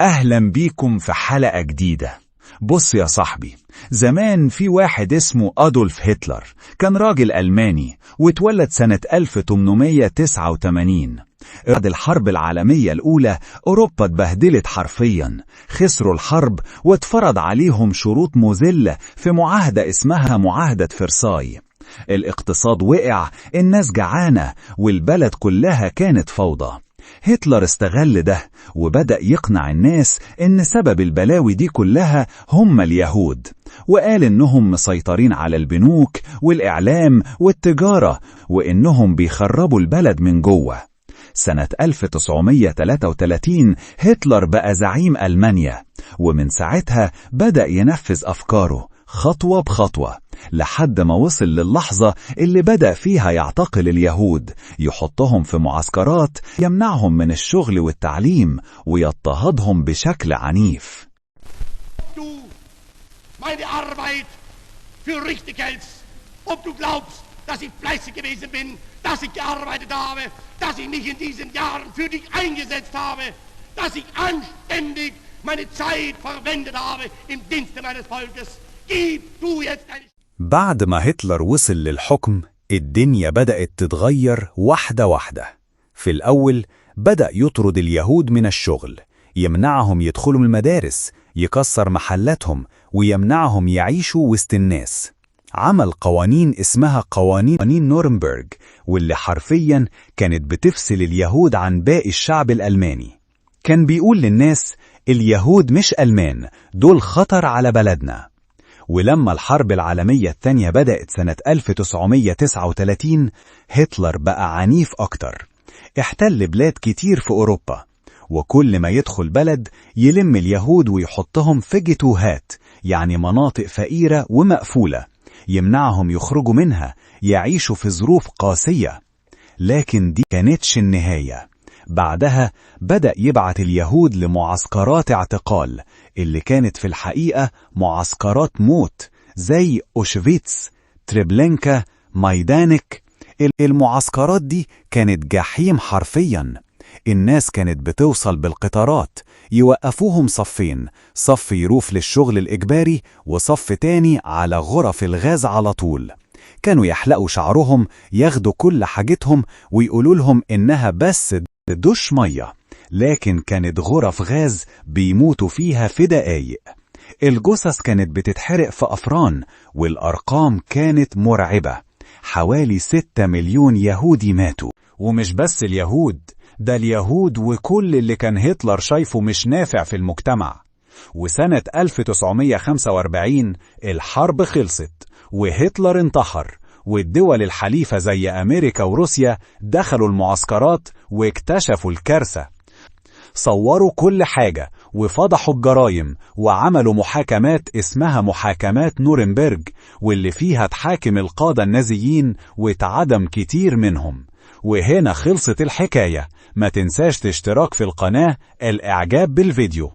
أهلا بيكم في حلقة جديدة. بص يا صاحبي، زمان في واحد اسمه أدولف هتلر، كان راجل ألماني واتولد سنة 1889. بعد الحرب العالمية الأولى أوروبا اتبهدلت حرفيا، خسروا الحرب واتفرض عليهم شروط مذلة في معاهدة اسمها معاهدة فرساي. الاقتصاد وقع، الناس جعانة والبلد كلها كانت فوضى. هتلر استغل ده وبدأ يقنع الناس إن سبب البلاوي دي كلها هم اليهود، وقال إنهم مسيطرين على البنوك والإعلام والتجارة وإنهم بيخربوا البلد من جوه. سنة 1933 هتلر بقى زعيم ألمانيا، ومن ساعتها بدأ ينفذ أفكاره خطوة بخطوة لحد ما وصل للحظة اللي بدأ فيها يعتقل اليهود، يحطهم في معسكرات، يمنعهم من الشغل والتعليم ويضطهدهم بشكل عنيف. Du meine Arbeit für richtig hältst, ob du glaubst, dass ich fleißig gewesen bin, dass ich gearbeitet habe, dass ich mich in diesen Jahren für dich eingesetzt habe, dass ich anständig meine Zeit verwendet habe im Dienste meines Volkes. Gib du jetzt eine... بعد ما هتلر وصل للحكم، الدنيا بدأت تتغير واحدة واحدة. في الأول بدأ يطرد اليهود من الشغل، يمنعهم يدخلوا المدارس، يكسر محلاتهم ويمنعهم يعيشوا وسط الناس. عمل قوانين اسمها قوانين نورنبرغ، واللي حرفيا كانت بتفصل اليهود عن باقي الشعب الألماني. كان بيقول للناس اليهود مش ألمان، دول خطر على بلدنا. ولما الحرب العالمية الثانية بدأت سنة 1939 هتلر بقى عنيف أكتر، احتل بلاد كتير في أوروبا، وكل ما يدخل بلد يلم اليهود ويحطهم في جيتوهات، يعني مناطق فقيرة ومقفولة، يمنعهم يخرجوا منها، يعيشوا في ظروف قاسية. لكن دي كانتش النهاية. بعدها بدأ يبعت اليهود لمعسكرات اعتقال، اللي كانت في الحقيقة معسكرات موت، زي أوشفيتس، تريبلينكا، مايدانك. المعسكرات دي كانت جحيم حرفيا. الناس كانت بتوصل بالقطارات، يوقفوهم صفين، صف يروح للشغل الإجباري وصف تاني على غرف الغاز على طول. كانوا يحلقوا شعرهم، ياخدوا كل حاجتهم ويقولوا لهم إنها بس دش مية، لكن كانت غرف غاز بيموتوا فيها في دقايق. الجثث كانت بتتحرق في أفران، والأرقام كانت مرعبة. حوالي 6 مليون يهودي ماتوا. ومش بس اليهود، ده اليهود وكل اللي كان هتلر شايفه مش نافع في المجتمع. وسنة 1945 الحرب خلصت وهتلر انتحر، والدول الحليفة زي أمريكا وروسيا دخلوا المعسكرات واكتشفوا الكارثة. صوروا كل حاجة وفضحوا الجرائم وعملوا محاكمات اسمها محاكمات نورنبرغ، واللي فيها تحاكم القادة النازيين واتعدم كتير منهم. وهنا خلصت الحكاية. ما تنساش تشتراك في القناة، الإعجاب بالفيديو.